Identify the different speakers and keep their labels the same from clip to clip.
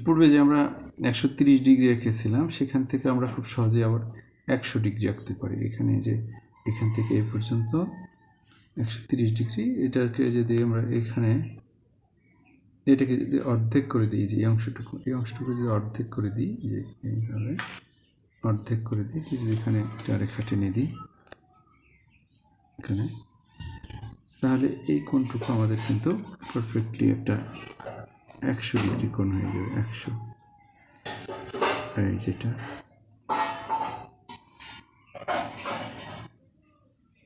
Speaker 1: পূর্বে যে আমরা 130 ডিগ্রি রেখেছিলাম সেখান থেকে আমরা খুব সহজে আবার 100 ডিগ্রি আঁকতে পারি। এখানে যে এখান থেকে এই পর্যন্ত 130 ডিগ্রি, এটাকে যদি আমরা এখানে এটাকে যদি অর্ধেক করে দিই, যে এই অংশটুকু যদি অর্ধেক করে দিই, যে এইভাবে অর্ধেক করে দিই, যদি এখানে একটা রেখা টেনে দিই এখানে, তাহলে এই কোণটুকু আমাদের কিন্তু পারফেক্টলি একটা 100 ডিগ্রি কোণ হয়ে যাবে। 100, এই যেটা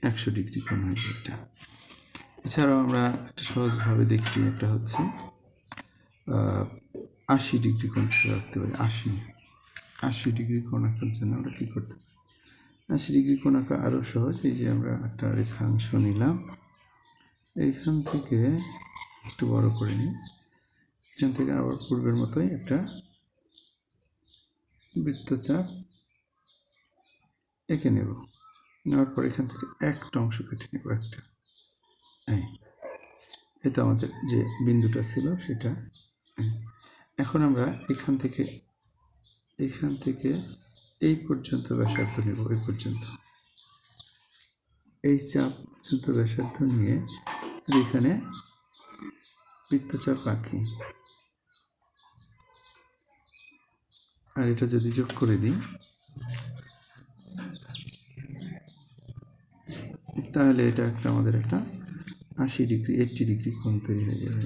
Speaker 1: 100 ডিগ্রি কোণ হয়ে যাবে এটা। এছাড়াও আমরা একটা সহজভাবে দেখি, একটা হচ্ছে 80 ডিগ্রি কোণ রাখতে পারি। 80 ডিগ্রি কোণ আঁকার জন্য আমরা কী করতে পারি? 80 ডিগ্রি কোণ আঁকা আরও সহজ। এই যে আমরা একটা রেখাংশ নিলাম, এইখান থেকে একটু বড় করে নিই, এখান থেকে আবার পূর্বের মতোই একটা বৃত্তচাপ এঁকে নেব। নেওয়ার পর এখান থেকে একটা অংশ কেটে নেব, একটা। এটা আমাদের যে বিন্দুটা ছিল সেটা। এখন আমরা এখান থেকে এই পর্যন্ত ব্যাসার্ধ নেব, এই পর্যন্ত, এই চাপ পর্যন্ত ব্যাসার্ধ নিয়ে এখানে বৃত্তচাপ আঁকি। আর এটা যদি যোগ করে দিই, তাহলে এটা একটা আমাদের একটা 80 ডিগ্রি 80 ডিগ্রি কোণ তৈরি হয়ে যাবে।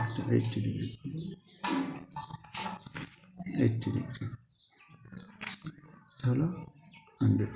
Speaker 1: একটা 80 ডিগ্রি হলো 100।